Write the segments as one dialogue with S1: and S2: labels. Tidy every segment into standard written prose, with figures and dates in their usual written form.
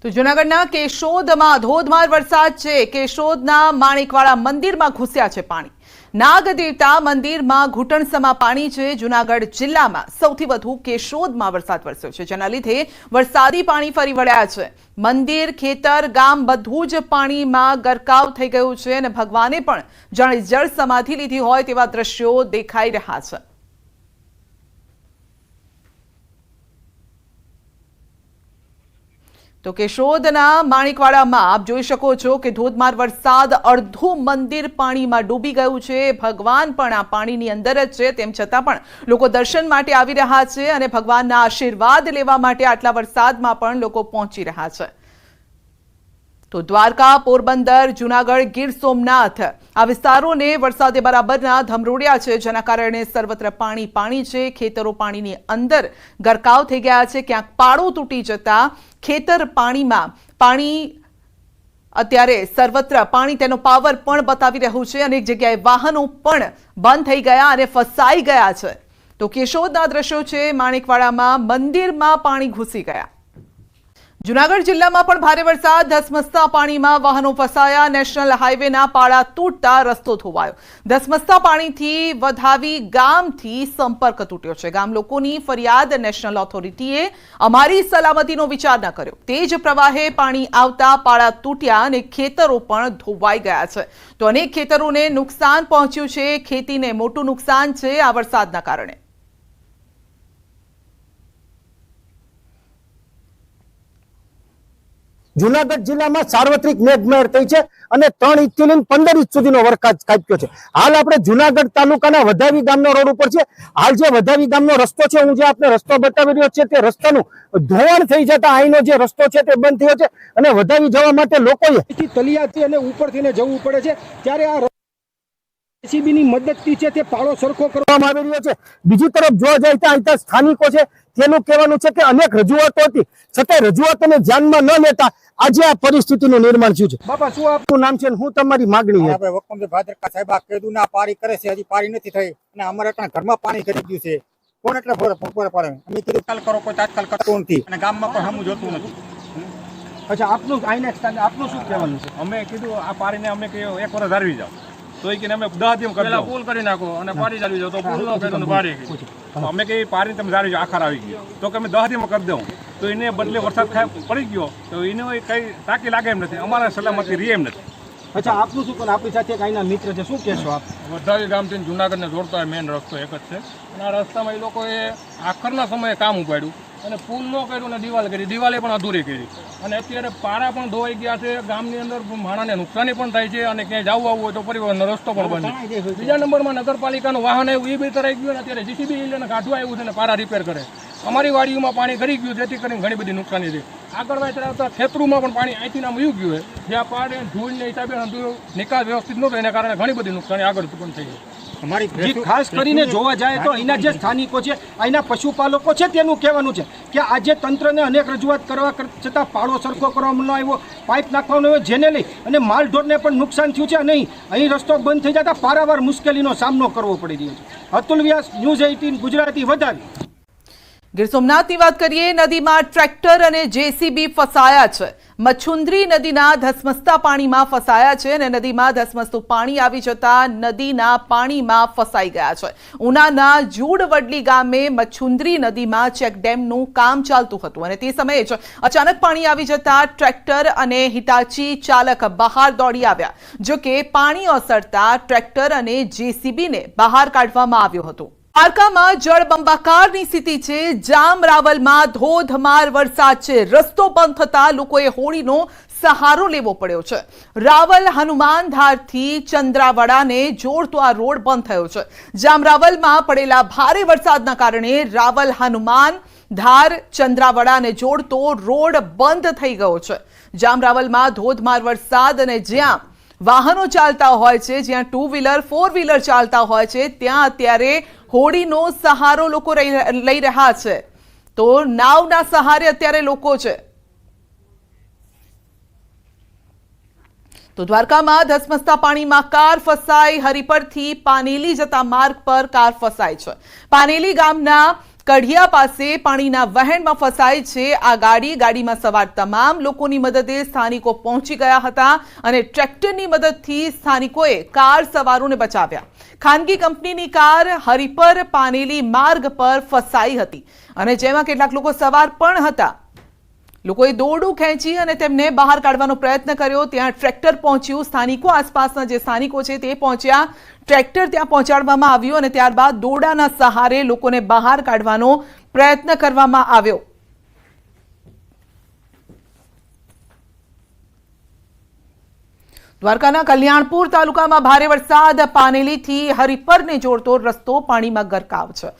S1: તો જૂનાગઢના કેશોદમાં ધોધમાર વરસાદ છે। કેશોદના માણેકવાડા મંદિરમાં ઘૂસ્યા છે પાણી। નાગદેવતા મંદિરમાં ઘૂંટણસમા પાણી છે। જૂનાગઢ જિલ્લામાં સૌથી વધુ કેશોદમાં વરસાદ વરસ્યો છે, જેના લીધે વરસાદી પાણી ફરી વળ્યા છે। મંદિર, ખેતર, ગામ બધું જ પાણીમાં ગરકાવ થઈ ગયું છે અને ભગવાને પણ જાણે જળ સમાધિ લીધી હોય તેવા દ્રશ્યો દેખાઈ રહ્યા છે। તો કેશોદના માણેકવાડામાં આપ જોઈ શકો છો કે ધોધમાર વરસાદ, અડધું મંદિર પાણીમાં ડૂબી ગયું છે। ભગવાન પણ આ પાણીની અંદર જ છે, તેમ છતાં પણ લોકો દર્શન માટે આવી રહ્યા છે અને ભગવાનના આશીર્વાદ લેવા માટે આટલા વરસાદમાં પણ લોકો પહોંચી રહ્યા છે। તો દ્વારકા, પોરબંદર, જૂનાગઢ, ગીર સોમનાથ આ વિસ્તારોને વરસાદે બરાબરના ધમરોડ્યા છે, જેના કારણે સર્વત્ર પાણી છે। ખેતરો પાણીની અંદર ગરકાવ થઈ ગયા છે। ક્યાંક પાળો તૂટી જતા ખેતર પાણી અત્યારે સર્વત્ર પાણી તેનો પાવર પણ બતાવી રહ્યું છે। અનેક જગ્યાએ વાહનો પણ બંધ થઈ ગયા અને ફસાઈ ગયા છે। તો કેશોદના દ્રશ્યો છે। માણેકવાડામાં મંદિરમાં પાણી ઘૂસી ગયા। જૂનાગઢ જિલ્લામાં પણ ભારે વરસાદ, ધસમસતા પાણીમાં વાહનો ફસાયા। નેશનલ હાઈવેના પાળા તૂટતા રસ્તો ધોવાયો। ધસમસતા પાણીથી વધાવી ગામથી સંપર્ક તૂટ્યો છે। ગામ લોકોની ફરિયાદ, નેશનલ ઓથોરિટીએ અમારી સલામતીનો વિચાર ન કર્યો। તેજ પ્રવાહે પાણી આવતા પાળા તૂટ્યા અને ખેતરો પણ ધોવાઈ ગયા છે। તો અનેક ખેતરોને નુકસાન પહોંચ્યું છે। ખેતીને મોટું નુકસાન છે આ વરસાદના કારણે।
S2: જૂનાગઢ જિલ્લામાં સાર્વત્રિક મેઘમહેર થઈ છે અને 3 ઇંચથી લઈને 15 ઇંચ સુધીનો વરસાદ ખાબક્યો છે। હાલ આપણે જૂનાગઢ તાલુકાના વધાવી ગામનો રોડ ઉપર છે। હાલ જે વધાવી ગામનો રસ્તો છે, હું જે આપને રસ્તો બતાવી રહ્યો છે, તે રસ્તાનું ધોવાણ થઈ જતા અહીંનો જે રસ્તો છે તે બંધ થયો છે અને વધાવી જવા માટે લોકોએ તલિયાથી અને ઉપરથી જવું પડે છે। ત્યારે આ જેસીબીની મદદથી છે તે પાળો સરખો કરવામાં આવી રહ્યો છે। બીજી તરફ જોવા જાય તો અહીં સ્થાનિકો છે તેનું કહેવાનું છે કે અનેક રજૂઆતો હતી, છતાં રજૂઆતોને ધ્યાનમાં ન લેતા આજે આ પરિસ્થિતિનું નિર્માણ થયું છે। બાપા, શું આપનું નામ છે અને શું તમારી માંગણી છે?
S3: આપણે વકમજી ભાદરકા સાહેબ આ કીધું ના પારી કરે છે, હજી પારી નથી થઈ અને અમારે ત્યાં ઘરમાં પાણી કરી ગયું છે। કોણ એટલે ફોર પડે? અમે કીધું તાલ કરો, કોઈ તાત્કાલ કરતો નથી અને ગામમાં પણ હમું જોતું નથી।
S2: અચ્છા, આપનું શું કહેવાનું છે?
S4: અમે કીધું આ પારીને અમે કે 1 વર્ષ ધારવી જાવ, તો એ કે અમે 10 દિવસ પહેલા પુલ કરી નાખો અને પારી ચાલવી જાવ, તો પુલ ન કર્યું પારી અમે કે પારી તમે ધારી જાવ, આખર આવી ગયો તો કે અમે 10 દિવસ કરી દઉં, તો એને બદલે વરસાદ પડી ગયો તો એને કઈ તાકી લાગે એમ નથી, અમારા સલામતી રહે એમ નથી।
S2: અચ્છા, આપનું શું? આપણી સાથે કાંઈના મિત્ર છે, શું કહેશો આપ?
S4: વધાવી ગામથી જૂનાગઢને જોડતો મેઇન રસ્તો એક જ છે અને આ રસ્તામાં એ લોકોએ આખરના સમયે કામ ઉપાડ્યું અને પુલ ન કર્યું અને દિવાલ કરી, દિવાલે પણ અધૂરી કરી અને અત્યારે પારા પણ ધોવાઈ ગયા છે। ગામની અંદર માણસને નુકસાની પણ થાય છે અને ક્યાંય જવું આવવું હોય તો પરિવહનનો રસ્તો પણ બંધ છે। બીજા નંબરમાં નગરપાલિકાનું વાહન આવ્યું એ બી તરાઈ ગયું અને અત્યારે જીસીબી લઈને કાઢવા આવ્યું છે અને પારા રિપેર કરે। અમારી વાડીઓમાં પાણી કરી ગયું, જેથી કરીને ઘણી બધી નુકસાની છે। આગળ વાંચતા ખેતરોમાં પણ પાણી અહીંથી નામ વયું ગયું છે, જ્યાં પાડે ધૂળને હિસાબે નિકાલ વ્યવસ્થિત નહોતો, એના કારણે ઘણી બધી નુકસાની આગળ પણ થઈ ગઈ।
S2: ખાસ કરીને જોવા જાય તો અહીંના જે સ્થાનિકો છે, અહીંના પશુપાલકો છે, તેનું કહેવાનું છે કે આજે તંત્રને અનેક રજૂઆત કરવા છતાં પાળો સરખો કરવામાં ન આવ્યો, પાઇપ નાખવાનો આવ્યો, જેને લઈ અને માલઢોરને પણ નુકસાન થયું છે અને અહીં રસ્તો બંધ થઈ જતા પારાવાર મુશ્કેલીનો સામનો કરવો પડી રહ્યો છે। અતુલ વ્યાસ, ન્યૂઝ 18 ગુજરાતી, વધાવી।
S1: ગીર સોમનાથની વાત કરીએ। નદીમાં ટ્રેક્ટર અને જેસીબી ફસાયા છે। મચ્છુન્દ્રી નદીના ધસમસતા પાણીમાં ફસાયા છે અને નદીમાં ધસમસતું પાણી આવી જતા નદીના પાણીમાં ફસાઈ ગયા છે। ઉનાના જૂડવડલી ગામે મચ્છુન્દ્રી નદીમાં ચેકડેમનું કામ ચાલતું હતું અને તે સમયે જ અચાનક પાણી આવી જતા ટ્રેક્ટર અને હિટાચી ચાલક બહાર દોડી આવ્યા, જો કે પાણી ઓસરતા ટ્રેક્ટર અને જેસીબીને બહાર કાઢવામાં આવ્યો હતો। દ્વારકામાં જળબંબાકારની સ્થિતિ છે। જામરાવલમાં ધોધમાર વરસાદ છે। રસ્તો બંધ થતા લોકોએ હોડીનો સહારો લેવો પડ્યો છે। રાવલ હનુમાનધારથી ચંદ્રાવડાને જોડતો આ રોડ બંધ થયો છે। જામરાવલમાં પડેલા ભારે વરસાદના કારણે રાવલ હનુમાનધાર ચંદ્રાવડાને જોડતો રોડ બંધ થઈ ગયો છે। જામરાવલમાં ધોધમાર વરસાદ અને જ્યાં વાહનો ચાલતા હોય છે, જ્યાં 2 વ્હીલર 4 વ્હીલર ચાલતા હોય છે, ત્યાં અત્યારે હોડીનો સહારો લોકો લઈ રહ્યા છે। તો નાવના સહારે અત્યારે લોકો છે। તો દ્વારકામાં ધસમસતા પાણીમાં કાર ફસાઈ। હરિપરથી પાનેલી જતા માર્ગ પર કાર ફસાઈ છે। પાનેલી ગામના કઢિયા પાસે પાણીના વહેણમાં ફસાઈ છે આ ગાડીમાં સવાર તમામ લોકોની મદદે સ્થાનિકો પહોંચી ગયા હતા અને ટ્રેક્ટરની મદદથી સ્થાનિકોએ કાર સવારોને બચાવ્યા. ખાનગી કંપનીની કાર હરિપર પાનેલી માર્ગ પર ફસાઈ હતી અને જેમાં કેટલાક લોકો સવાર પણ હતા. લોકોએ દોરડું ખેંચી અને તેમને બહાર કાઢવાનો પ્રયત્ન કર્યો. ત્યાં ટ્રેક્ટર પહોંચ્યું. સ્થાનિકો, આસપાસના જે સ્થાનિકો છે તે પહોંચ્યા. ટ્રેક્ટર ત્યાં પહોંચાડવામાં આવ્યું અને ત્યારબાદ દોરડાના સહારે લોકોને બહાર કાઢવાનો પ્રયત્ન કરવામાં આવ્યો. દ્વારકાના કલ્યાણપુર તાલુકામાં ભારે વરસાદ. પાનેલીથી હરિપરને જોડતો રસ્તો પાણીમાં ગરકાવ છે.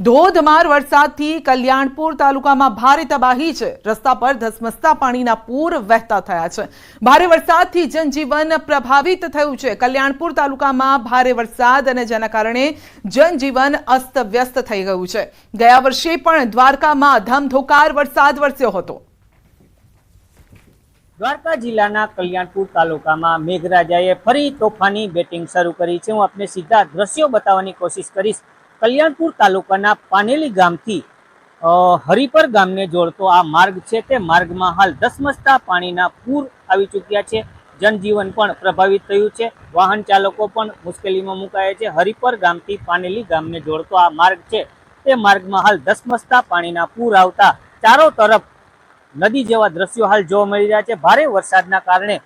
S1: ધોધમાર વરસાદથી કલ્યાણપુર તાલુકામાં ભારે તબાહી છે. રસ્તા પર ધસમસતા પાણીના પૂર વહેતા થયા છે. ભારે વરસાદથી જનજીવન પ્રભાવિત થયું છે. કલ્યાણપુર તાલુકામાં ભારે વરસાદ અને જેના કારણે જનજીવન અસ્તવ્યસ્ત થઈ ગયું છે. ગયા વર્ષે પણ દ્વારકામાં ધમધોકાર વરસાદ વરસ્યો હતો.
S5: દ્વારકા જિલ્લાના કલ્યાણપુર તાલુકામાં મેઘરાજાએ ફરી તોફાની બેટિંગ શરૂ કરી છે. હું આપને સીધા દ્રશ્યો બતાવવાની કોશિશ કરીશ. કલ્યાણપુર તાલુકાના પાનેલી ગામથી હરિપર ગામને જોડતો આ માર્ગ છે તે માર્ગમાં હાલ ધસમસતા પાણીના પૂર આવી ચૂક્યા છે. જનજીવન પણ પ્રભાવિત થયું છે. વાહન ચાલકો પણ મુશ્કેલીમાં મુકાયા છે. હરિપર ગામથી પાનેલી ગામને જોડતો આ માર્ગ છે તે માર્ગમાં હાલ ધસમસતા પાણીના પૂર આવતા ચારો તરફ નદી જેવા દ્રશ્યો હાલ જોવા મળી રહ્યા છે. ભારે વરસાદના કારણે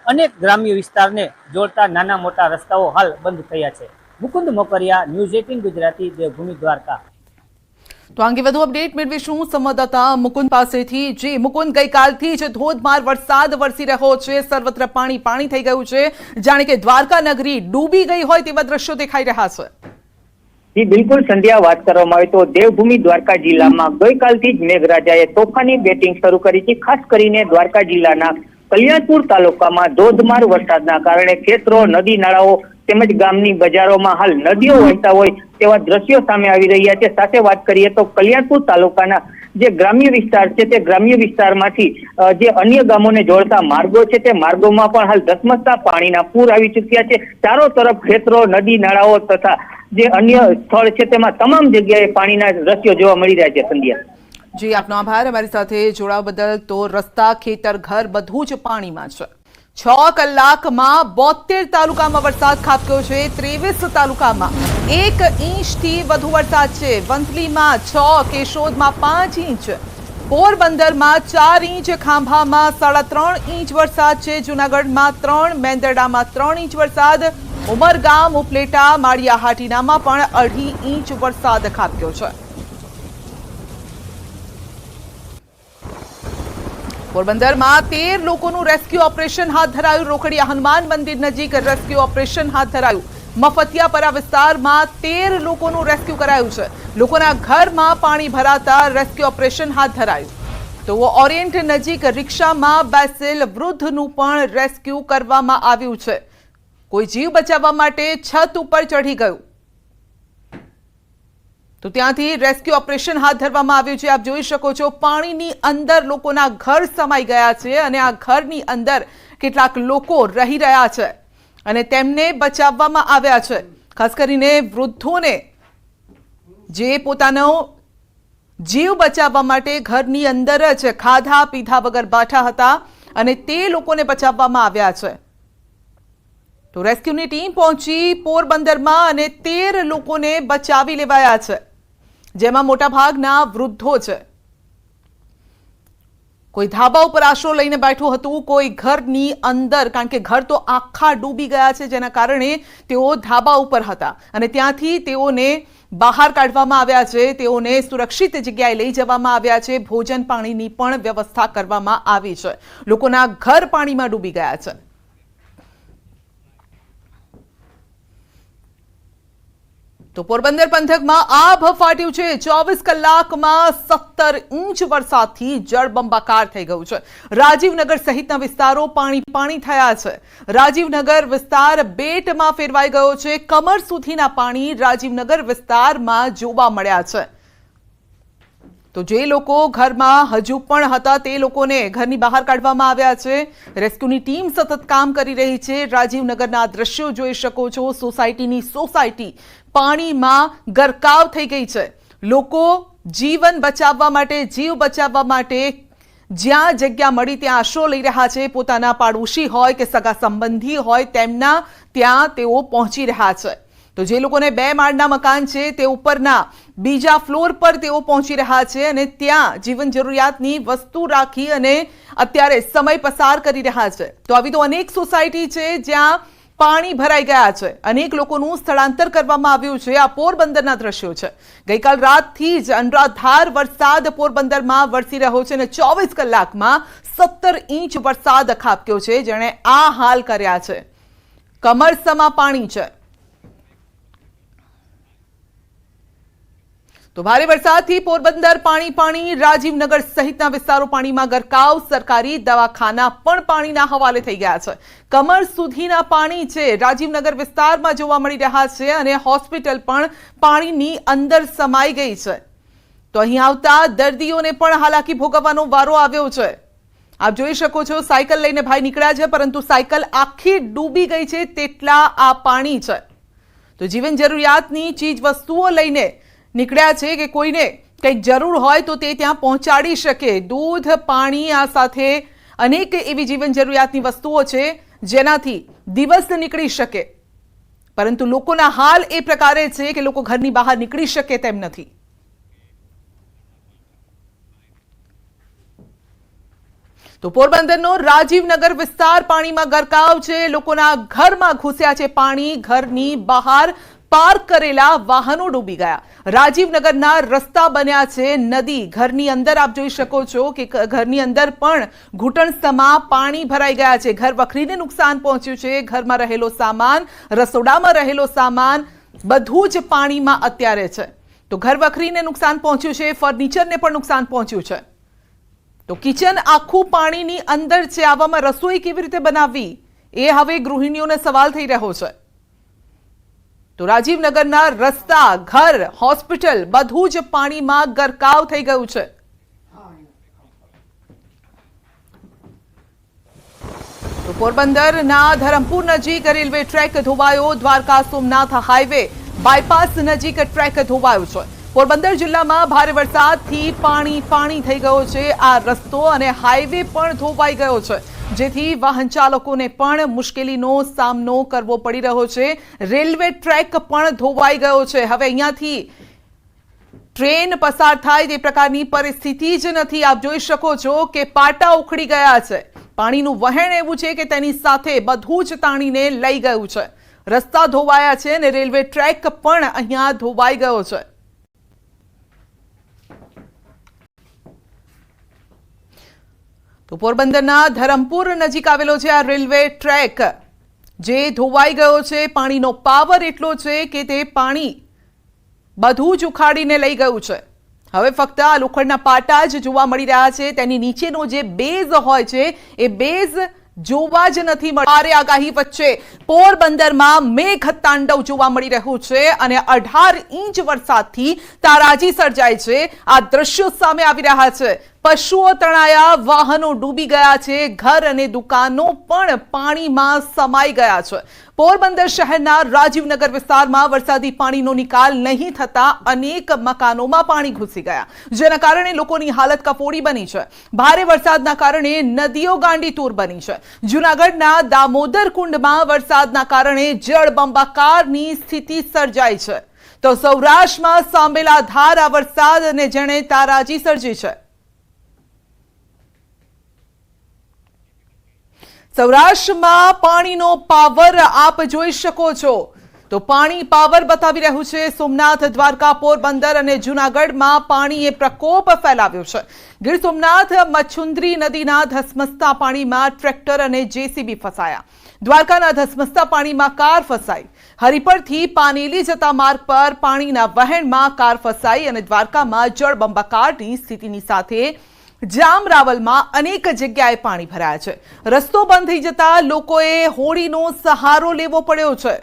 S5: અનેક ગ્રામ્ય વિસ્તારને જોડતા નાના મોટા રસ્તાઓ હાલ બંધ થયા છે. મુકુંદ મોકરિયા, ન્યૂઝ 18 ગુજરાતી, દેવભૂમિ, દ્વારકા.
S1: તો અંગે વધુ અપડેટ મેળવીશું સંવાદદાતા મુકુંદ પાસેથી. જી મુકુંદ, ગઈકાલથી જ ધોધમાર વરસાદ વરસી રહ્યો છે. સર્વત્ર પાણી થઈ ગયું છે. જાણે કે દ્વારકા નગરી ડૂબી ગઈ હોય તેવા દ્રશ્યો દેખાઈ રહ્યા છે.
S6: જી બિલકુલ સંધ્યા, વાત કરવામાં આવે તો દેવભૂમિ દ્વારકા જિલ્લામાં ગઈકાલથી જ મેઘરાજાએ તોફાની બેટિંગ શરૂ કરી છે. ખાસ કરીને દ્વારકા જિલ્લાના કલ્યાણપુર તાલુકામાં ધોધમાર વરસાદના કારણે ખેતરો, નદી નાળાઓ તેમજ ગામની બજારોમાં હાલ નદીઓ વહેતા હોય તેવા દ્રશ્યો સામે આવી રહ્યા છે. સાથે વાત કરીએ તો કલ્યાણપુર તાલુકાના જે ગ્રામ્ય વિસ્તાર છે તે ગ્રામ્ય વિસ્તારમાંથી જે અન્ય ગામોને જોડતા માર્ગો છે તે માર્ગોમાં પણ હાલ ધસમસતા પાણીના પૂર આવી ચૂક્યા છે. ચારો તરફ ખેતરો, નદી નાળાઓ તથા જે અન્ય સ્થળ છે તેમાં તમામ જગ્યાએ પાણીના દ્રશ્યો જોવા મળી રહ્યા છે. સંધ્યા,
S1: જી આપનો આભાર અમારી સાથે જોડાવા બદલ. તો રસ્તા, ખેતર, ઘર બધું જ પાણીમાં છે. 6 કલાકમાં 72 તાલુકામાં વરસાદ ખાબક્યો છે. 23 તાલુકામાં 1 ઇંચથી વધુ વરસાદ છે. વંથલીમાં 6, કેશોદમાં 5 ઇંચ, પોરબંદરમાં 4 ઇંચ, ખાંભામાં 3.5 ઇંચ વરસાદ છે. જૂનાગઢમાં 3, મેંદરડામાં 3 ઇંચ વરસાદ. ઉમરગામ, ઉપલેટા, માળિયા હાટીનામાં પણ 2.5 ઇંચ વરસાદ ખાબક્યો છે. પોરબંદરમાં 13 લોકોનું રેસ્ક્યુ ઓપરેશન હાથ ધરાયું. રોકડિયા હનુમાન મંદિર નજીક રેસ્ક્યુ ઓપરેશન હાથ ધરાયું. મફતિયાપરા વિસ્તારમાં 13 લોકોનું રેસ્ક્યુ કરાયું છે. લોકોના ઘરમાં પાણી ભરાતા રેસ્ક્યુ ઓપરેશન હાથ ધરાયું. તો ઓરિયન્ટ નજીક રિક્ષામાં બેસેલ વૃદ્ધનું પણ રેસ્ક્યુ કરવામાં આવ્યું છે. કોઈ જીવ બચાવવા માટે છત ઉપર ચઢી ગયું તો ત્યાંથી રેસ્ક્યુ ઓપરેશન હાથ ધરવામાં આવ્યું છે. આપ જોઈ શકો છો પાણીની અંદર લોકોના ઘર સમાઈ ગયા છે અને આ ઘરની અંદર કેટલાક લોકો રહી રહ્યા છે અને તેમને બચાવવામાં આવ્યા છે. ખાસ કરીને વૃદ્ધોને જે પોતાનો જીવ બચાવવા માટે ઘરની અંદર જ ખાધા પીધા વગર બેઠા હતા અને તે લોકોને બચાવવામાં આવ્યા છે. તો રેસ્ક્યુની ટીમ પહોંચી પોરબંદરમાં અને 13 લોકોને બચાવી લેવાયા છે, જેમાં મોટાભાગના વૃદ્ધો છે. કોઈ ધાબા ઉપર આશરો લઈને બેઠું હતું, કોઈ ઘરની અંદર, કારણ કે ઘર તો આખા ડૂબી ગયા છે જેના કારણે તેઓ ધાબા ઉપર હતા અને ત્યાંથી તેઓને બહાર કાઢવામાં આવ્યા છે. તેઓને સુરક્ષિત જગ્યાએ લઈ જવામાં આવ્યા છે. ભોજન પાણીની પણ વ્યવસ્થા કરવામાં આવી છે. લોકોના ઘર પાણીમાં ડૂબી ગયા છે. તો પોરબંદર પંથકમાં આભ ફાટ્યું છે. 24 કલાકમાં 17 ઇંચ વરસાદથી જળબંબાકાર થઈ ગયું છે. રાજીવનગર સહિતના વિસ્તારો પાણી થયા છે. રાજીવનગર વિસ્તાર બેટમાં ફેરવાઈ ગયો છે. કમર સુધીના પાણી રાજીવનગર વિસ્તારમાં જોવા મળ્યા છે. તો જે લોકો ઘરમાં હજુ પણ હતા તે લોકોને ઘરની બહાર કાઢવામાં આવ્યા છે. રેસ્ક્યુની ટીમ સતત કામ કરી રહી છે. રાજીવનગરના દ્રશ્યો જોઈ શકો છો. સોસાયટીની સોસાયટી પાણીમાં ગરકાવ થઈ ગઈ છે. લોકો જીવન બચાવવા માટે, જીવ બચાવવા માટે જ્યાં જગ્યા મળી ત્યાં આશરો લઈ રહ્યા છે. પોતાના પાડોશી હોય કે સગા સંબંધી હોય તેમના ત્યાં તેઓ પહોંચી રહ્યા છે. તો જે લોકોને 2 માળના મકાન છે તે ઉપરના બીજા ફ્લોર પર તેઓ પહોંચી રહ્યા છે અને ત્યાં જીવન જરૂરિયાતની વસ્તુ રાખી અને અત્યારે સમય પસાર કરી રહ્યા છે. તો આવી તો અનેક સોસાયટી છે જ્યાં પાણી ભરાઈ ગયા છે. અનેક લોકોનું સ્થળાંતર કરવામાં આવ્યું છે. આ પોરબંદરના દ્રશ્યો છે. ગઈકાલ રાતથી જ અનરાધાર વરસાદ પોરબંદરમાં વરસી રહ્યો છે અને 24 કલાકમાં 17 ઇંચ વરસાદ ખાબક્યો છે, જેણે આ હાલ કર્યા છે. કમરસમાં પાણી છે. તો ભારે વરસાદથી પોરબંદર પાણી. રાજીવનગર સહિતના વિસ્તારો પાણીમાં ગરકાવ. સરકારી દવાખાના પણ પાણીના હવાલે થઈ ગયા છે. કમર સુધીના પાણી છે રાજીવનગર વિસ્તારમાં જોવા મળી રહ્યા છે અને હોસ્પિટલ પણ પાણીની અંદર સમાઈ ગઈ છે. તો અહીં આવતા દર્દીઓને પણ હાલાકી ભોગવવાનો વારો આવ્યો છે. આપ જોઈ શકો છો, સાયકલ લઈને ભાઈ નીકળ્યા છે, પરંતુ સાયકલ આખી ડૂબી ગઈ છે, તેટલા આ પાણી છે. તો જીવન જરૂરિયાતની ચીજ વસ્તુઓ લઈને નીકળ્યા છે કે કોઈને કંઈક જરૂર હોય તો તે ત્યાં પહોંચાડી શકે. દૂધ, પાણી, આ સાથે અનેક એવી જીવન જરૂરિયાતની વસ્તુઓ છે જેનાથી દિવસ નીકળી શકે. પરંતુ લોકોના હાલ એ પ્રકારે છે કે લોકો ઘરની બહાર નીકળી શકે તેમ નથી. તો પોરબંદરનો રાજીવનગર વિસ્તાર પાણીમાં ગરકાવ છે. લોકોના ઘરમાં ઘૂસ્યા છે પાણી. ઘરની બહાર પાર્ક કરેલા વાહનો ડૂબી ગયા. રાજીવનગરના રસ્તા બન્યા છે નદી. ઘરની અંદર આપ જોઈ શકો છો કે ઘરની અંદર પણ ઘૂંટણસમાં પાણી ભરાઈ ગયા છે. ઘર વખરીને નુકસાન પહોંચ્યું છે. ઘરમાં રહેલો સામાન, રસોડામાં રહેલો સામાન બધું જ પાણીમાં અત્યારે છે. તો ઘર વખરીને નુકસાન પહોંચ્યું છે, ફર્નિચરને પણ નુકસાન પહોંચ્યું છે. તો કિચન આખું પાણીની અંદર છે. આવામાં રસોઈ કેવી રીતે બનાવવી એ હવે ગૃહિણીઓને સવાલ થઈ રહ્યો છે. તો રાજીવનગરના રસ્તા, ઘર, હોસ્પિટલ બધું જ પાણીમાં ગરકાવ થઈ ગયું છે. તો પોરબંદરના ધરમપુર નજીક રેલવે ટ્રેક ધોવાયો. દ્વારકા સોમનાથ હાઈવે બાયપાસ નજીક ટ્રેક ધોવાયો છે. પોરબંદર જિલ્લામાં ભારે વરસાદથી પાણી થઈ ગયો છે. આ રસ્તો અને હાઈવે પણ ધોવાઈ ગયો છે, જેથી વાહન ચાલકોને પણ મુશ્કેલીનો સામનો કરવો પડી રહ્યો છે. રેલવે ટ્રેક પણ ધોવાઈ ગયો છે. હવે અહીંયાથી ટ્રેન પસાર થાય તે પ્રકારની પરિસ્થિતિ જ નથી. આપ જોઈ શકો છો કે પાટા ઉખડી ગયા છે. પાણીનું વહેણ એવું છે કે તેની સાથે બધું જ તાણીને લઈ ગયું છે. રસ્તા ધોવાયા છે અને રેલવે ટ્રેક પણ અહીંયા ધોવાઈ ગયો છે. તો પોરબંદરના ધરમપુર નજીક આવેલો છે આ રેલવે ટ્રેક, જે ધોવાઈ ગયો છે. પાણીનો પાવર એટલો છે કે તે પાણી બધું જ ઉખાડીને લઈ ગયું છે. હવે ફક્ત આ લોખંડના પાટા જ જોવા મળી રહ્યા છે. તેની નીચેનો જે બેઝ હોય છે એ બેઝ જોવા જ નથી મળ્યો. ભારે આગાહી વચ્ચે પોરબંદરમાં મેઘ તાંડવ જોવા મળી રહ્યું છે અને 18 ઇંચ વરસાદથી તારાજી સર્જાય છે. આ દ્રશ્યો સામે આવી રહ્યા છે. પશુઓ તણાયા, વાહનો ડૂબી ગયા છે, ઘર અને દુકાનો પણ પાણીમાં સમાઈ ગયા છે. પોરબંદર શહેરના રાજીવનગર વિસ્તારમાં વરસાદી પાણીનો નિકાલ નહીં થતા અનેક મકાનોમાં પાણી ઘૂસી ગયા, જેના કારણે લોકોની હાલત કફોડી બની છે. ભારે વરસાદના કારણે નદીઓ ગાંડીતુર બની છે. જૂનાગઢના દામોદર કુંડમાં વરસાદના કારણે જળબંબાકારની સ્થિતિ સર્જાઈ છે. તો સૌરાષ્ટ્રમાં સાંબેલાધાર આ વરસાદ અને જેણે તારાજી સર્જી છે. સૌરાષ્ટ્રમાં પાણીનો પાવર આપ જોઈ શકો છો. તો પાણી પાવર બતાવી રહ્યું છે. સોમનાથ, દ્વારકા, પોરબંદર અને જૂનાગઢમાં પાણીએ પ્રકોપ ફેલાવ્યો છે. ગીર સોમનાથ મચ્છુંદરી નદીના ધસમસતા પાણીમાં ટ્રેક્ટર અને જેસીબી ફસાયા. દ્વારકાના ધસમસતા પાણીમાં કાર ફસાઈ. હરિપરથી પાનેલી જતા માર્ગ પર પાણીના વહેણમાં કાર ફસાઈ અને દ્વારકામાં જળબંબાકારની સ્થિતિની સાથે જામરાવલમાં અનેક જગ્યાએ પાણી ભરાયા છે. રસ્તો બંધ થઈ જતા લોકોએ હોડીનો સહારો લેવો પડ્યો છે.